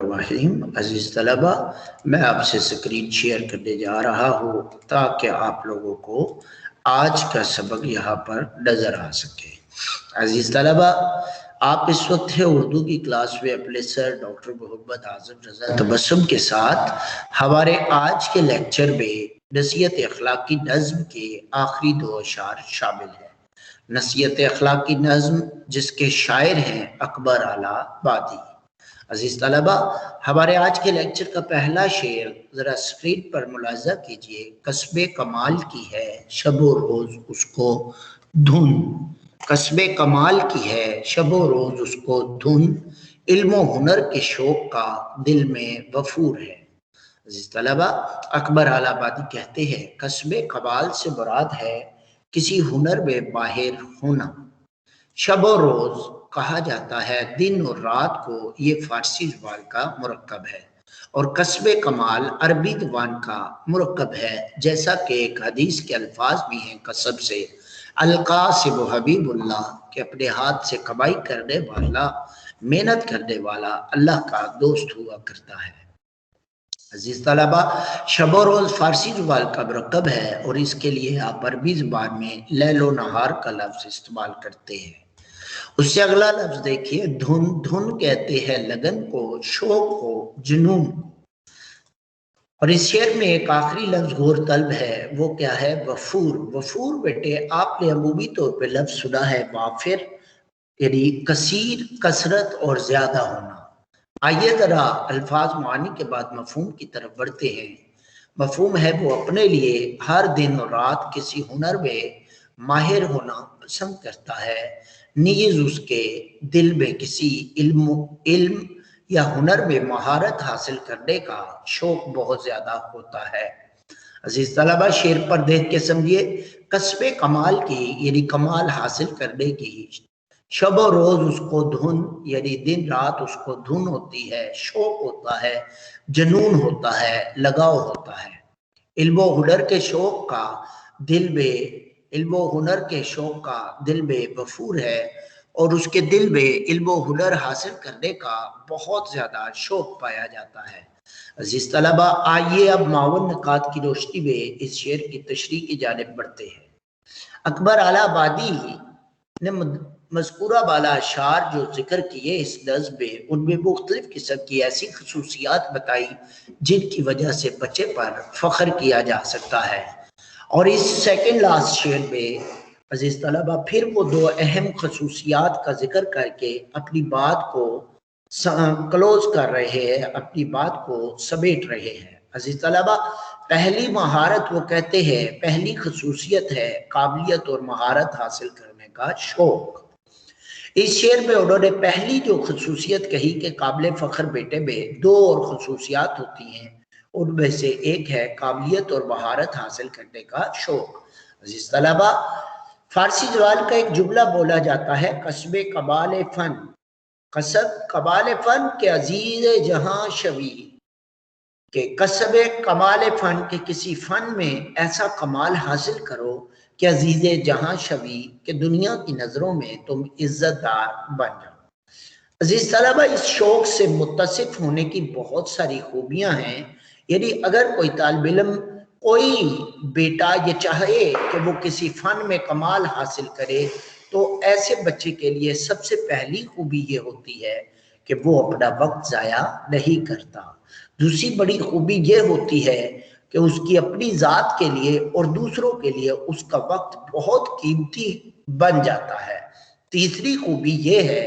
الرحیم۔ عزیز طلبہ، میں آپ سے اسکرین شیئر کرنے جا رہا ہوں تاکہ آپ لوگوں کو آج کا سبق یہاں پر نظر آ سکے۔ عزیز طلبہ، آپ اس وقت ہے اردو کی کلاس میں اپنے سر ڈاکٹر محمد اعظم رضا تبسم کے ساتھ۔ ہمارے آج کے لیکچر میں نصیحت اخلاقی نظم کے آخری 2 اشعار شامل ہیں۔ نصیحت اخلاقی نظم جس کے شاعر ہیں اکبر اعلی آبادی۔ عزیز طلبہ، ہمارے آج کے لیکچر کا پہلا شعر ذرا اسکرین پر ملاحظہ کیجئے۔ کسب کمال کی ہے شب و روز اس کو دھن، کسب کمال کی ہے شب و روز اس کو دھن، علم و ہنر کے شوق کا دل میں وفور ہے۔ عزیز طلبہ، اکبر اعلی آبادی کہتے ہیں کسب کمال سے مراد ہے کسی ہنر میں ماہر ہونا۔ شب و روز کہا جاتا ہے دن اور رات کو، یہ فارسی زبان کا مرکب ہے، اور کسب کمال عربی زبان کا مرکب ہے، جیسا کہ ایک حدیث کے الفاظ بھی ہیں کسب سے، القاسب حبیب اللہ، کہ اپنے ہاتھ سے کمائی کرنے والا، محنت کرنے والا اللہ کا دوست ہوا کرتا ہے۔ عزیز طلبہ، شب و روز فارسی زبان کا مرکب ہے اور اس کے لیے آپ عربی زبان میں لیل و نہار کا لفظ استعمال کرتے ہیں۔ اس سے اگلا لفظ دیکھیے، دھن۔ دھن کہتے ہیں لگن کو، شوق کو، جنون کو۔ اور اس شعر میں ایک آخری لفظ غور طلب ہے، وہ کیا ہے؟ وفور۔ وفور بیٹے آپ نے عمومی طور پہ لفظ سنا ہے وافر، یعنی کثیر، کثرت اور زیادہ ہونا۔ آئیے ذرا الفاظ معانی کے بعد مفہوم کی طرف بڑھتے ہیں۔ مفہوم ہے وہ اپنے لیے ہر دن اور رات کسی ہنر میں ماہر ہونا پسند کرتا ہے، نیز اس کے دل میں کسی علم یا ہنر میں مہارت حاصل کرنے کا شوق بہت زیادہ ہوتا ہے۔ عزیز طلبہ، شعر پر دیکھ کے سمجھیے، کسب کمال کی یعنی کمال حاصل کرنے کی، شب و روز اس کو دھن یعنی دن رات اس کو دھن ہوتی ہے، شوق ہوتا ہے، جنون ہوتا ہے، لگاؤ ہوتا ہے۔ علم و ہنر کے شوق کا دل میں دل میں وفور ہے، اور اس کے دل میں علم و ہنر حاصل کرنے کا بہت زیادہ شوق پایا جاتا ہے۔ عزیز طلبہ، آئیے اب 52 نکات کی روشنی میں اس شعر کی تشریح کی جانب بڑھتے ہیں۔ اکبر اعلی آبادی نے مذکورہ بالا اشعار جو ذکر کیے اس نظم میں، ان میں مختلف قسم کی ایسی خصوصیات بتائی جن کی وجہ سے بچے پر فخر کیا جا سکتا ہے۔ اور اس سیکنڈ لاسٹ شعر میں عزیز طلبہ پھر وہ 2 اہم خصوصیات کا ذکر کر کے اپنی بات کو کلوز کر رہے ہیں، اپنی بات کو سمیٹ رہے ہیں۔ عزیز طلبہ، پہلی مہارت وہ کہتے ہیں، پہلی خصوصیت ہے قابلیت اور مہارت حاصل کرنے کا شوق۔ اس شعر میں انہوں نے پہلی جو خصوصیت کہی کہ قابل فخر بیٹے میں 2 اور خصوصیات ہوتی ہیں، ان میں سے ایک ہے قابلیت اور مہارت حاصل کرنے کا شوق۔ عزیز طلبہ، فارسی زبان کا ایک جملہ بولا جاتا ہے، کسب کمال فن، کسب کمال فن کے عزیز جہاں شوی، کہ کسب کمال فن کے کسی فن میں ایسا کمال حاصل کرو کہ عزیز جہاں شوی، کہ دنیا کی نظروں میں تم عزت دار بن جاؤ۔ عزیز طلبہ، اس شوق سے متصف ہونے کی بہت ساری خوبیاں ہیں، یعنی اگر کوئی طالب علم، کوئی بیٹا یہ چاہے کہ وہ کسی فن میں کمال حاصل کرے، تو ایسے بچے کے لیے سب سے پہلی خوبی یہ ہوتی ہے کہ وہ اپنا وقت ضائع نہیں کرتا۔ دوسری بڑی خوبی یہ ہوتی ہے کہ اس کی اپنی ذات کے لیے اور دوسروں کے لیے اس کا وقت بہت قیمتی بن جاتا ہے۔ تیسری خوبی یہ ہے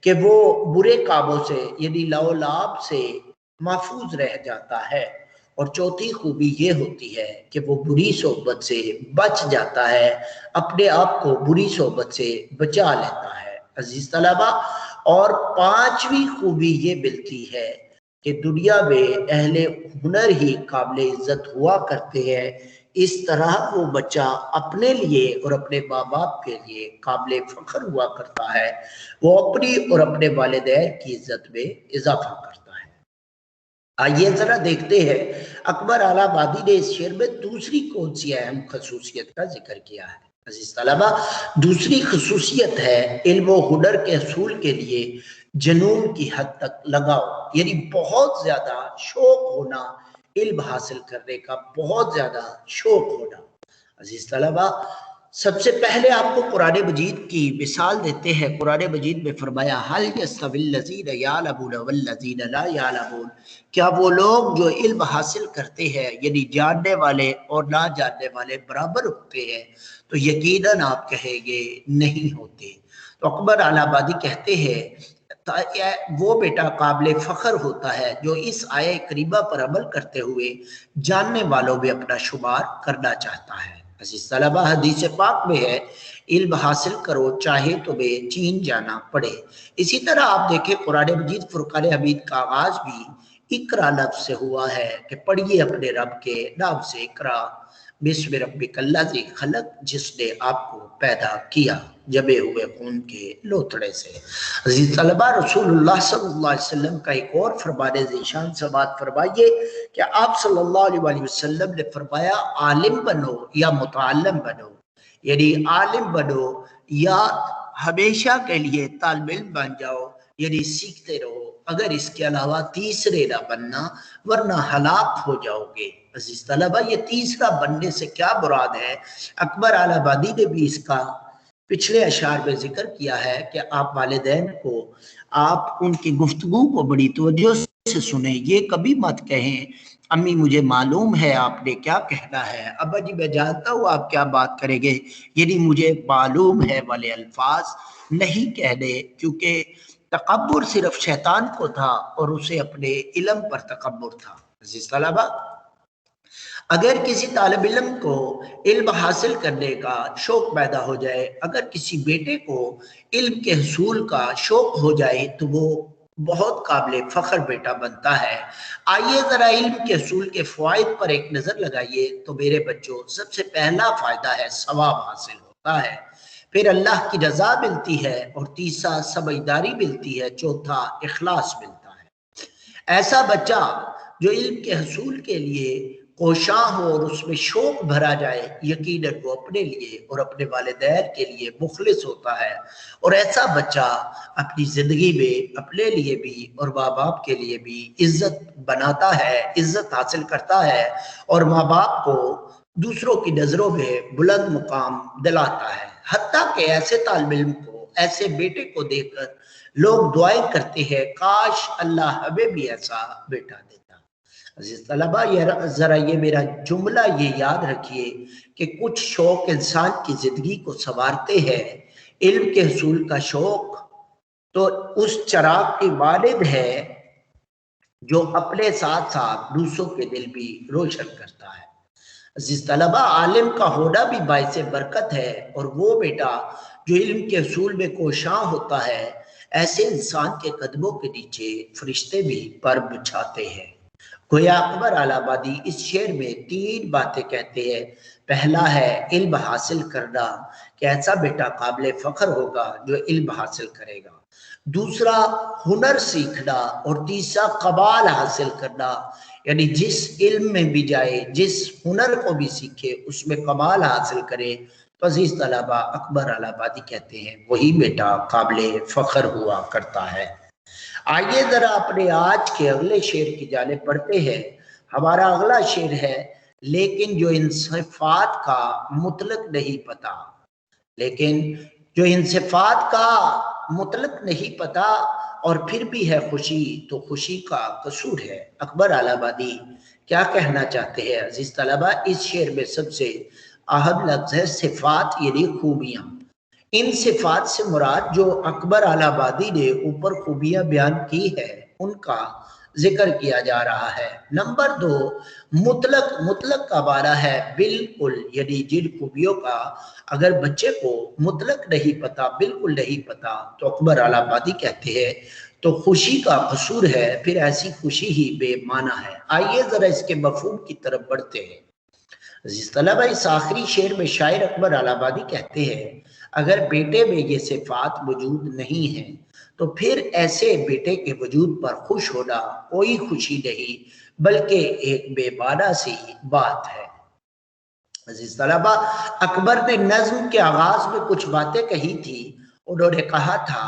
کہ وہ برے کاموں سے یعنی لو لاب سے محفوظ رہ جاتا ہے، اور چوتھی خوبی یہ ہوتی ہے کہ وہ بری صحبت سے بچ جاتا ہے، اپنے آپ کو بری صحبت سے بچا لیتا ہے۔ عزیز طلبہ، اور 5ویں خوبی یہ ملتی ہے کہ دنیا میں اہل ہنر ہی قابل عزت ہوا کرتے ہیں۔ اس طرح وہ بچہ اپنے لیے اور اپنے ماں باپ کے لیے قابل فخر ہوا کرتا ہے، وہ اپنی اور اپنے والدین کی عزت میں اضافہ کرتا ہے۔ آئیے ذرا دیکھتے ہیں اکبر اعلی آبادی نے اس شعر میں دوسری کون سی اہم خصوصیت کا ذکر کیا ہے۔ عزیز طلبہ، دوسری خصوصیت ہے علم و ہنر کے حصول کے لیے جنون کی حد تک لگاؤ، یعنی بہت زیادہ شوق ہونا علم حاصل کرنے کا، بہت زیادہ شوق ہونا۔ عزیز طلبہ، سب سے پہلے آپ کو قرآن مجید کی مثال دیتے ہیں۔ قرآن مجید میں فرمایا هل يستوي الذين يعلمون والذين لا يعلمون، کیا وہ لوگ جو علم حاصل کرتے ہیں یعنی جاننے والے اور نہ جاننے والے برابر ہوتے ہیں؟ تو یقیناً آپ کہیں گے نہیں ہوتے۔ تو اکبر آل آبادی کہتے ہیں وہ بیٹا قابل فخر ہوتا ہے جو اس آیہ کریمہ پر عمل کرتے ہوئے جاننے والوں میں اپنا شمار کرنا چاہتا ہے۔ عزیز طلبہ، حدیث پاک میں ہے علم حاصل کرو چاہے تمہیں چین جانا پڑے۔ اسی طرح آپ دیکھیں قرآن مجید فرقان حمید کا آغاز بھی اقرا لفظ سے ہوا ہے کہ پڑھیے اپنے رب کے نام سے، اقرا بسم ربک الذی خلق، جس نے آپ کو پیدا کیا جمے ہوئے خون کے لوتھڑے سے۔ عزیز طلبہ، رسول اللہ صلی اللہ علیہ وسلم کا ایک اور فرمان ذیشان سماعت فرمائیے کہ آپ صلی اللہ علیہ وسلم نے فرمایا عالم بنو یا متعلم بنو، یعنی عالم بنو یا ہمیشہ کے لیے طالب علم بن جاؤ، یعنی سیکھتے رہو، اگر اس کے علاوہ تیسرے نہ بننا ورنہ ہلاک ہو جاؤ گے۔ عزیز طلبہ، یہ تیسرا بننے سے کیا مراد ہے؟ اکبر آل آبادی نے بھی اس کا پچھلے اشعار میں ذکر کیا ہے کہ آپ والدین کو، آپ ان کی گفتگو کو بڑی توجہ سے سنیں، یہ کبھی مت کہیں امی مجھے معلوم ہے آپ نے کیا کہنا ہے، ابا جی میں جانتا ہوں آپ کیا بات کریں گے، یعنی مجھے معلوم ہے والے الفاظ نہیں کہنے، کیونکہ تکبر صرف شیطان کو تھا اور اسے اپنے علم پر تکبر تھا۔ عزیز طلبہ، اگر کسی طالب علم کو علم حاصل کرنے کا شوق پیدا ہو جائے، اگر کسی بیٹے کو علم کے حصول کا شوق ہو جائے تو وہ بہت قابل فخر بیٹا بنتا ہے۔ آئیے ذرا علم کے حصول کے فوائد پر ایک نظر لگائیے تو میرے بچوں، سب سے پہلا فائدہ ہے ثواب حاصل ہوتا ہے، پھر اللہ کی رضا ملتی ہے، اور تیسرا سمجھداری ملتی ہے، چوتھا اخلاص ملتا ہے۔ ایسا بچہ جو علم کے حصول کے لیے کوشاں ہو اور اس میں شوق بھرا جائے، یقیناً وہ اپنے لیے اور اپنے والدین کے لیے مخلص ہوتا ہے، اور ایسا بچہ اپنی زندگی میں اپنے لیے بھی اور ماں باپ کے لیے بھی عزت بناتا ہے، عزت حاصل کرتا ہے، اور ماں باپ کو دوسروں کی نظروں میں بلند مقام دلاتا ہے۔ حتیٰ کہ ایسے طالب علم کو، ایسے بیٹے کو دیکھ کر لوگ دعائیں کرتے ہیں کاش اللہ ہمیں بھی ایسا بیٹا دیتا۔ عزیز طلبہ، ذرا یہ میرا جملہ یہ یاد رکھیے کہ کچھ شوق انسان کی زندگی کو سنوارتے ہیں۔ علم کے حصول کا شوق تو اس چراغ کی مانند ہے جو اپنے ساتھ ساتھ دوسروں کے دل بھی روشن کرتا ہے۔ عزیز طلبہ، عالم کا ہونا بھی باعث برکت ہے، اور وہ بیٹا جو علم کے حصول میں کوشاں ہوتا ہے، ایسے انسان کے قدموں کے نیچے فرشتے بھی پر بچھاتے ہیں۔ گویا اکبر آل آبادی اس شعر میں 3 باتیں کہتے ہیں۔ پہلا ہے علم حاصل کرنا، کہ ایسا بیٹا قابل فخر ہوگا جو علم حاصل کرے گا۔ دوسرا ہنر سیکھنا، اور تیسرا کمال حاصل کرنا، یعنی جس علم میں بھی جائے، جس ہنر کو بھی سیکھے، اس میں کمال حاصل کرے، تو عزیز طلبہ اکبر آل آبادی کہتے ہیں وہی بیٹا قابل فخر ہوا کرتا ہے۔ آئیے ذرا اپنے آج کے اگلے شعر کی جانب بڑھتے ہیں۔ ہمارا اگلا شعر ہے لیکن جو ان صفات کا مطلق نہیں پتا، لیکن جو ان صفات کا مطلق نہیں پتا اور پھر بھی ہے خوشی، تو خوشی کا قصور ہے۔ اکبر آل آبادی کیا کہنا چاہتے ہیں؟ عزیز طلبہ، اس شعر میں سب سے اہم لفظ ہے صفات، یعنی خوبیاں۔ ان صفات سے مراد جو اکبر آل آبادی نے اوپر خوبیاں بیان کی ہے ان کا ذکر کیا جا رہا ہے۔ نمبر 2، مطلق کا معنی ہے بالکل، یعنی جن خوبیوں کا اگر بچے کو مطلق نہیں پتا، بالکل نہیں پتا، تو اکبر آل آبادی کہتے ہیں تو خوشی کا قصور ہے، پھر ایسی خوشی ہی بے معنی ہے۔ آئیے ذرا اس کے مفہوم کی طرف بڑھتے ہیں۔ عزیز طلبہ، اس آخری شعر میں شاعر اکبر آل آبادی کہتے ہیں اگر بیٹے میں یہ صفات موجود نہیں ہیں تو پھر ایسے بیٹے کے وجود پر خوش ہونا کوئی خوشی نہیں بلکہ ایک بے معنی سی بات ہے۔ عزیز طلبہ، اکبر نے نظم کے آغاز میں کچھ باتیں کہی تھی۔ انہوں نے کہا تھا